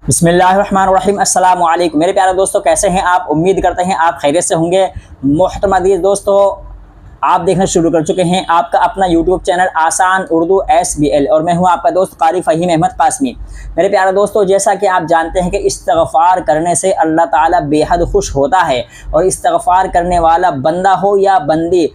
बिस्मिल्लाहिर्रहमानिर्रहीम। अस्सलाम वालेकुम मेरे प्यारे दोस्तों, कैसे हैं आप? उम्मीद करते हैं आप खैरियत से होंगे। मोहतरम अज़ीज़ दोस्तों, आप देखना शुरू कर चुके हैं आपका अपना यूट्यूब चैनल आसान उर्दू SBL और मैं हूं आपका दोस्त कारी फ़हीम अहमद कासमी। मेरे प्यारे दोस्तों, जैसा कि आप जानते हैं कि इस्तिग़फ़ार करने से अल्लाह ताला बेहद खुश होता है और इस्तिग़फ़ार करने वाला बंदा हो या बंदी,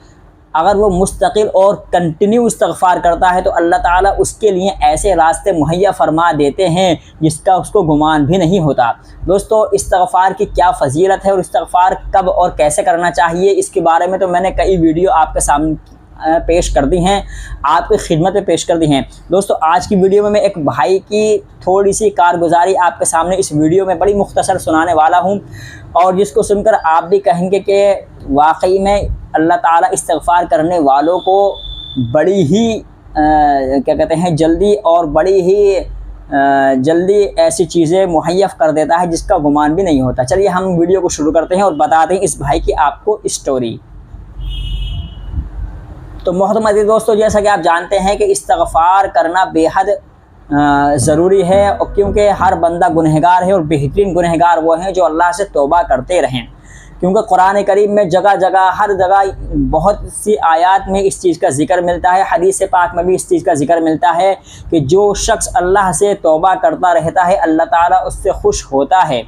अगर वो मुस्तकिल और कंटिन्यू इस्तिग़फ़ार करता है तो अल्लाह ताला उसके लिए ऐसे रास्ते मुहैया फ़रमा देते हैं जिसका उसको गुमान भी नहीं होता। दोस्तों, इस्तिग़फ़ार की क्या फ़जीलत है और इस्तिग़फ़ार कब और कैसे करना चाहिए, इसके बारे में तो मैंने कई वीडियो आपके सामने पेश कर दी हैं, आपकी खिदमत में पेश कर दी हैं। दोस्तों, आज की वीडियो में मैं एक भाई की थोड़ी सी कारगुजारी आपके सामने इस वीडियो में बड़ी मुख्तसर सुनाने वाला हूँ और जिसको सुनकर आप भी कहेंगे कि वाकई में अल्लाह ताला इस्तिग़फ़ार करने वालों को बड़ी ही क्या कहते हैं जल्दी और बड़ी ही जल्दी ऐसी चीज़ें मुहैया कर देता है जिसका गुमान भी नहीं होता। चलिए हम वीडियो को शुरू करते हैं और बताते हैं इस भाई की आपको स्टोरी। तो मोहतरम अज़ीज़ दोस्तों, जैसा कि आप जानते हैं कि इस्तिग़फ़ार करना बेहद ज़रूरी है और क्योंकि हर बंदा गुनहगार है और बेहतरीन गुनहगार वो हैं जो अल्लाह से तौबा करते रहें। क्योंकि कुरान करीम में जगह जगह हर जगह बहुत सी आयत में इस चीज़ का ज़िक्र मिलता है, हदीस पाक में भी इस चीज़ का ज़िक्र मिलता है कि जो शख्स अल्लाह से तौबा करता रहता है अल्लाह ताला उससे खुश होता है।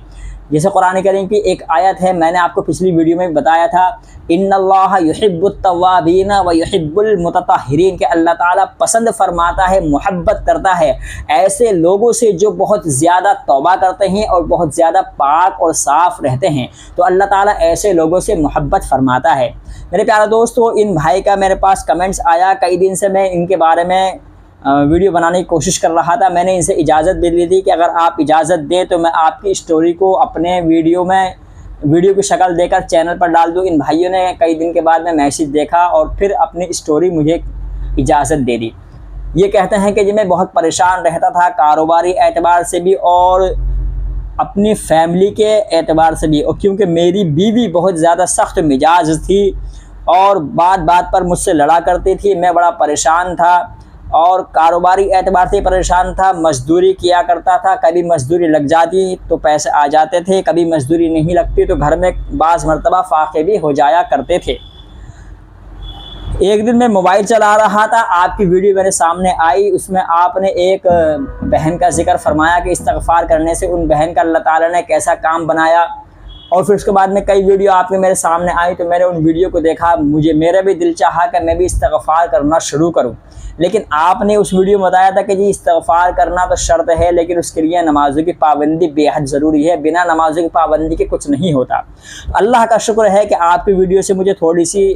जैसे कुरान करीम की एक आयत है, मैंने आपको पिछली वीडियो में बताया था, इन्नल्लाह युहिब्बुत तव्वाबीन व युहिब्बुल मुतत्तहिरीन, के अल्लाह ताला पसंद फरमाता है, मोहब्बत करता है ऐसे लोगों से जो बहुत ज़्यादा तौबा करते हैं और बहुत ज़्यादा पाक और साफ़ रहते हैं। तो अल्लाह ताला ऐसे लोगों से मोहब्बत फरमाता है। मेरे प्यारे दोस्तों, इन भाई का मेरे पास कमेंट्स आया, कई दिन से मैं इनके बारे में वीडियो बनाने की कोशिश कर रहा था। मैंने इनसे इजाज़त दे ली थी कि अगर आप इजाज़त दें तो मैं आपकी स्टोरी को अपने वीडियो की शक्ल देकर चैनल पर डाल दूँ। इन भाइयों ने कई दिन के बाद में मैसेज देखा और फिर अपनी स्टोरी मुझे इजाज़त दे दी। ये कहते हैं कि जी मैं बहुत परेशान रहता था, कारोबारी एतबार से भी और अपनी फैमिली के एतबार से भी, और क्योंकि मेरी बीवी बहुत ज़्यादा सख्त मिजाज थी और बात बात पर मुझसे लड़ा करती थी। मैं बड़ा परेशान था और कारोबारी एतबार से परेशान था। मज़दूरी किया करता था, कभी मज़दूरी लग जाती तो पैसे आ जाते थे, कभी मज़दूरी नहीं लगती तो घर में बाज़ मरतबा फाक़े भी हो जाया करते थे। एक दिन मैं मोबाइल चला रहा था, आपकी वीडियो मेरे सामने आई, उसमें आपने एक बहन का जिक्र फरमाया कि इस्तिग़फ़ार करने से उन बहन का अल्लाह ताला ने कैसा काम बनाया, और फिर उसके बाद में कई वीडियो आपके मेरे सामने आई तो मैंने उन वीडियो को देखा। मेरा भी दिल चाहा कि मैं भी इस्तिग़फ़ार करना शुरू करूं, लेकिन आपने उस वीडियो में बताया था कि जी इस्तिग़फ़ार करना तो शर्त है लेकिन उसके लिए नमाज़ों की पाबंदी बेहद ज़रूरी है, बिना नमाज़ों की पाबंदी के कुछ नहीं होता। अल्लाह का शुक्र है कि आपकी वीडियो से मुझे थोड़ी सी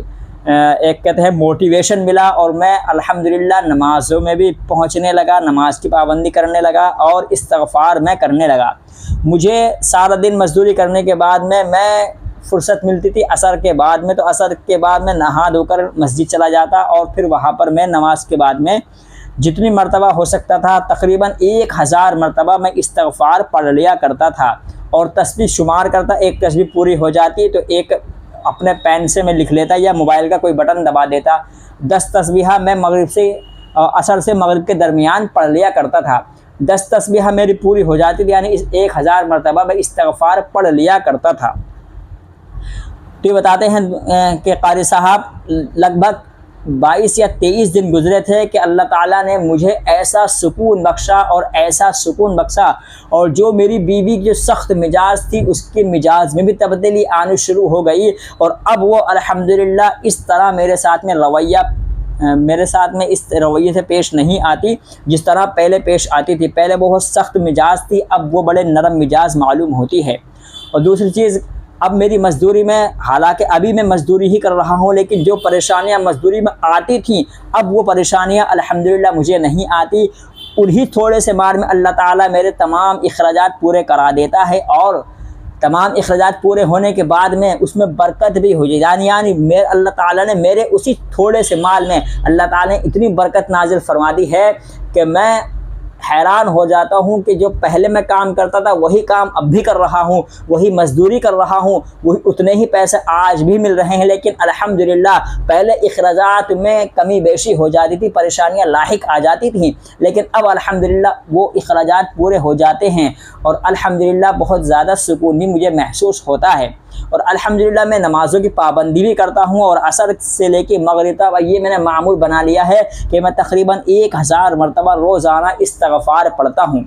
एक कहते हैं मोटिवेशन मिला और मैं अल्हम्दुलिल्लाह नमाज़ों में भी पहुँचने लगा, नमाज की पाबंदी करने लगा और इस्तिग़फ़ार मैं करने लगा। मुझे सारा दिन मज़दूरी करने के बाद में मैं फ़ुर्सत मिलती थी असर के बाद में, तो असर के बाद में नहा धोकर मस्जिद चला जाता और फिर वहाँ पर मैं नमाज के बाद में जितनी मरतबा हो सकता था तकरीबन 1000 मरतबा मैं इस्तिग़फ़ार पढ़ लिया करता था और तस्बीह शुमार करता। एक तस्बीह पूरी हो जाती तो एक अपने पेन से मैं लिख लेता या मोबाइल का कोई बटन दबा देता। 10 तस्बीह मैं मगरिब से असर से मगरिब के दरमियान पढ़ लिया करता था। 10 तस्बीह मेरी पूरी हो जाती थी, यानी इस 1000 मरतबा मैं इस्तिग़फ़ार पढ़ लिया करता था। तो ये बताते हैं कि कारी साहब लगभग 22 या 23 दिन गुजरे थे कि अल्लाह ताला ने मुझे ऐसा सुकून बख्शा और ऐसा सुकून बख्शा, और जो मेरी बीवी की जो सख्त मिजाज थी उसके मिजाज में भी तब्दीली आनी शुरू हो गई और अब वो अल्हम्दुलिल्लाह इस तरह मेरे साथ में इस रवैये से पेश नहीं आती जिस तरह पहले पेश आती थी। पहले बहुत सख्त मिजाज थी, अब वो बड़े नरम मिजाज मालूम होती है। और दूसरी चीज़, अब मेरी मज़दूरी में, हालांकि अभी मैं मज़दूरी ही कर रहा हूं, लेकिन जो परेशानियां मज़दूरी में आती थीं अब वो परेशानियां अल्हम्दुलिल्लाह मुझे नहीं आती। उन्हीं थोड़े से मार में अल्लाह ताला मेरे तमाम अखराजात पूरे करा देता है और तमाम अखराजात पूरे होने के बाद में उसमें बरकत भी हो जाए। यानी मेरे अल्लाह ताला ने मेरे उसी थोड़े से माल में अल्लाह ताला ने इतनी बरकत नाजिल फरमा दी है कि मैं हैरान हो जाता हूँ कि जो पहले मैं काम करता था वही काम अब भी कर रहा हूँ, वही मजदूरी कर रहा हूँ, वही उतने ही पैसे आज भी मिल रहे हैं। लेकिन अल्हम्दुलिल्लाह पहले इखराजात में कमी बेशी हो जाती थी, परेशानियाँ लाहिक आ जाती थी, लेकिन अब अल्हम्दुलिल्लाह वो इखराजात पूरे हो जाते हैं और अल्हम्दुलिल्लाह बहुत ज़्यादा सुकून भी मुझे महसूस होता है। और अल्हम्दुलिल्लाह मैं नमाज़ों की पाबंदी भी करता हूँ और असर से लेके मगरिब तक ये मैंने मामूल बना लिया है कि मैं तकरीबन 1000 मरतबा रोज़ाना इस्तिग़फ़ार पढ़ता हूँ।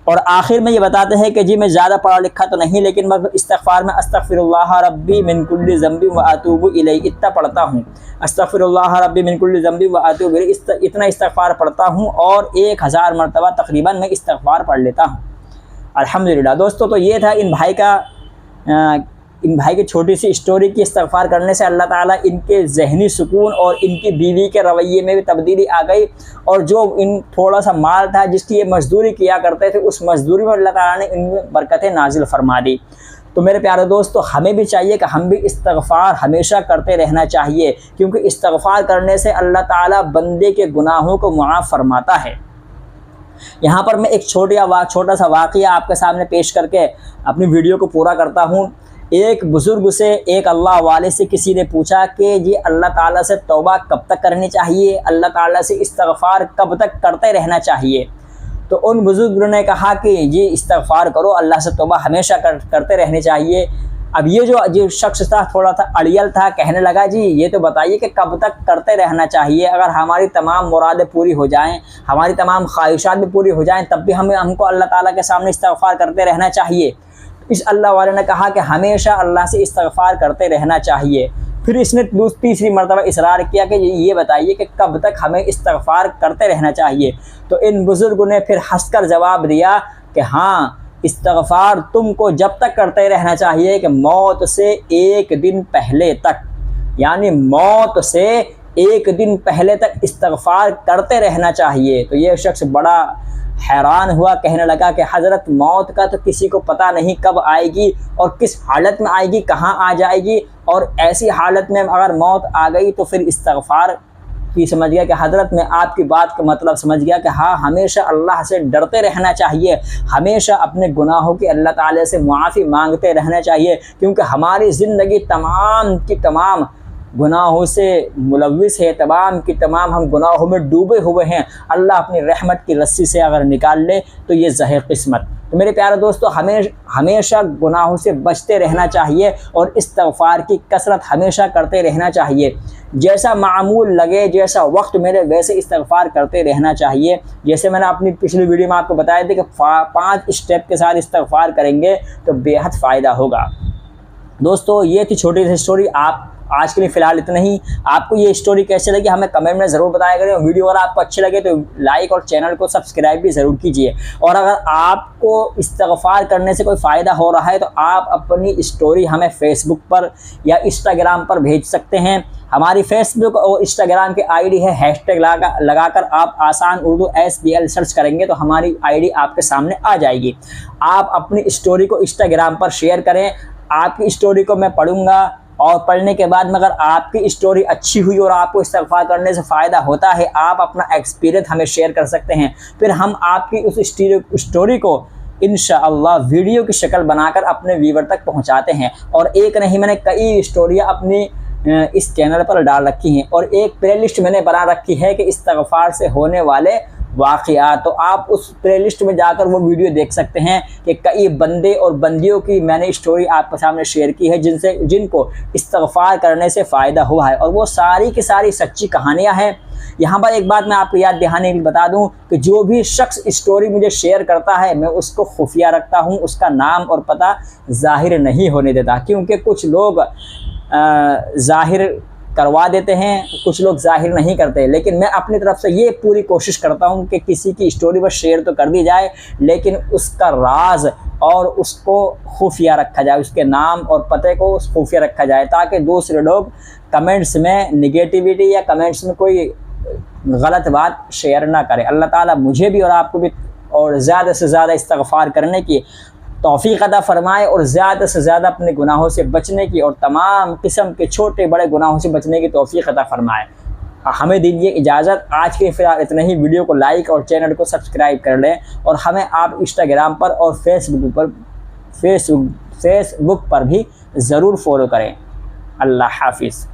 और आखिर में ये बताते हैं कि जी मैं ज़्यादा पढ़ा लिखा तो नहीं, लेकिन मैं इस्तिग़फ़ार में अस्तग़फ़िरुल्लाह रब्बी मिन कुल्लि ज़ंबि व अतूबु इलैहि इतना पढ़ता हूँ। अस्तग़फ़िरुल्लाह रब्बी मिन कुल्लि ज़ंबि व अतूबु इलैहि इतना इस्तिग़फ़ार पढ़ता हूँ और 1000 मरतबा तकरीबन मैं इस्तिग़फ़ार पढ़ लेता हूँ अल्हम्दुलिल्लाह। दोस्तों तो ये था इन भाई की छोटी सी स्टोरी की इस्तिग़फ़ार करने से अल्लाह ताला इनके ज़हनी सुकून और इनकी बीवी के रवैये में भी तब्दीली आ गई और जो इन थोड़ा सा माल था जिसकी ये मज़दूरी किया करते थे उस मज़दूरी में अल्लाह ताला ने इनमें बरकतें नाजिल फरमा दी। तो मेरे प्यारे दोस्तों हमें भी चाहिए कि हम भी इस्तिग़फ़ार हमेशा करते रहना चाहिए, क्योंकि इस्तिग़फ़ार करने से अल्लाह ताला बंदे के गुनाहों को मुआफ़ फरमाता है। यहाँ पर मैं एक छोटा सा वाक़या आपके सामने पेश करके अपनी वीडियो को पूरा करता हूँ। एक बुज़ुर्ग से, एक अल्लाह वाले से किसी ने पूछा कि जी अल्लाह ताला से तौबा कब तक करनी चाहिए, अल्लाह ताला से इस्तिग़फ़ार कब तक करते रहना चाहिए। तो उन बुज़ुर्ग ने कहा कि जी इस्तिग़फ़ार करो, अल्लाह से तौबा हमेशा करते रहने चाहिए। अब ये जो शख्स था थोड़ा सा अड़ियल था, कहने लगा जी ये तो बताइए कि कब तक करते रहना चाहिए, अगर हमारी तमाम मुरादें पूरी हो जाएं, हमारी तमाम ख्वाहिशात भी पूरी हो जाएं, तब भी हमको अल्लाह ताला के सामने इस्तिग़फ़ार करते रहना चाहिए। इस अल्लाह वाले ने कहा कि हमेशा अल्लाह से इस्तिग़फ़ार करते रहना चाहिए। फिर इसने तीसरी मरतबा इसरार किया कि ये बताइए कि कब तक हमें इस्तिग़फ़ार करते रहना चाहिए। तो इन बुज़ुर्गों ने फिर हंसकर जवाब दिया कि हाँ, इस्तिग़फ़ार तुमको जब तक करते रहना चाहिए कि मौत से एक दिन पहले तक, यानी मौत से एक दिन पहले तक इस्तिग़फ़ार करते रहना चाहिए। तो ये शख्स बड़ा हैरान हुआ, कहने लगा कि हज़रत मौत का तो किसी को पता नहीं कब आएगी और किस हालत में आएगी, कहाँ आ जाएगी, और ऐसी हालत में अगर मौत आ गई तो फिर इस्तिग़फ़ार की समझ गया कि हज़रत मैं आपकी बात का मतलब समझ गया कि हाँ, हमेशा अल्लाह से डरते रहना चाहिए, हमेशा अपने गुनाहों की अल्लाह ताला से मुआफ़ी मांगते रहना चाहिए, क्योंकि हमारी ज़िंदगी तमाम की तमाम गुनाहों से मुलव्विस है, तमाम की तमाम हम गुनाहों में डूबे हुए हैं। अल्लाह अपनी रहमत की रस्सी से अगर निकाल ले तो ये ज़हे किस्मत। तो मेरे प्यारे दोस्तों हमेशा गुनाहों से बचते रहना चाहिए और इस्तिग़फ़ार की कसरत हमेशा करते रहना चाहिए। जैसा मामूल लगे, जैसा वक्त मिले, वैसे इस्तिग़फ़ार करते रहना चाहिए। जैसे मैंने अपनी पिछली वीडियो में आपको बताया था कि 5 स्टेप के साथ इस्तिग़फ़ार करेंगे तो बेहद फ़ायदा होगा। दोस्तों ये थी छोटी सी स्टोरी। आप आज के लिए फ़िलहाल इतना ही। आपको ये स्टोरी कैसे लगी हमें कमेंट में ज़रूर बताया करें। वीडियो अगर आपको अच्छी लगे तो लाइक और चैनल को सब्सक्राइब भी ज़रूर कीजिए। और अगर आपको इस्तिग़फ़ार करने से कोई फ़ायदा हो रहा है तो आप अपनी स्टोरी हमें फ़ेसबुक पर या इंस्टाग्राम पर भेज सकते हैं। हमारी फ़ेसबुक और इंस्टाग्राम की आईडी है हैशटैग लगाकर आप आसान उर्दू SBL सर्च करेंगे तो हमारी आईडी आपके सामने आ जाएगी। आप अपनी स्टोरी को इंस्टाग्राम पर शेयर करें। आपकी स्टोरी को मैं पढ़ूँगा और पढ़ने के बाद में अगर आपकी स्टोरी अच्छी हुई और आपको इस्तिग़फ़ार करने से फ़ायदा होता है, आप अपना एक्सपीरियंस हमें शेयर कर सकते हैं। फिर हम आपकी उस स्टोरी को इंशाअल्लाह वीडियो की शक्ल बनाकर अपने व्यूवर तक पहुंचाते हैं। और एक नहीं, मैंने कई स्टोरियां अपनी इस चैनल पर डाल रखी हैं और एक प्लेलिस्ट मैंने बना रखी है कि इस्तिग़फ़ार से होने वाले वाक़ियात। तो आप उस प्लेलिस्ट में जाकर वो वीडियो देख सकते हैं कि कई बंदे और बंदियों की मैंने स्टोरी आपके सामने शेयर की है जिनको इस्तिग़फ़ार करने से फ़ायदा हुआ है और वो सारी की सारी सच्ची कहानियाँ हैं। यहाँ पर एक बात मैं आपको याद दिलाने के लिए बता दूँ कि जो भी शख्स स्टोरी मुझे शेयर करता है मैं उसको खुफिया रखता हूँ, उसका नाम और पता ज़ाहिर नहीं होने देता, क्योंकि कुछ लोग ज़ाहिर करवा देते हैं, कुछ लोग ज़ाहिर नहीं करते। लेकिन मैं अपनी तरफ से ये पूरी कोशिश करता हूँ कि किसी की स्टोरी पर शेयर तो कर दी जाए लेकिन उसका राज और उसको खुफिया रखा जाए, उसके नाम और पते को खुफिया रखा जाए, ताकि दूसरे लोग कमेंट्स में निगेटिविटी या कमेंट्स में कोई गलत बात शेयर ना करें। अल्लाह ताला मुझे भी और आपको भी और ज़्यादा से ज़्यादा इस्तिग़फ़ार करने की तौफ़ीक़ अता फ़रमाए और ज़्यादा से ज़्यादा अपने गुनाहों से बचने की और तमाम किस्म के छोटे बड़े गुनाहों से बचने की तौफ़ीक़ अता फ़रमाए। हमें दीजिए इजाज़त। आज के फिलहाल इतना ही। वीडियो को लाइक और चैनल को सब्सक्राइब कर लें और हमें आप इंस्टाग्राम पर और फेसबुक पर भी ज़रूर फॉलो करें। अल्लाह हाफिज़।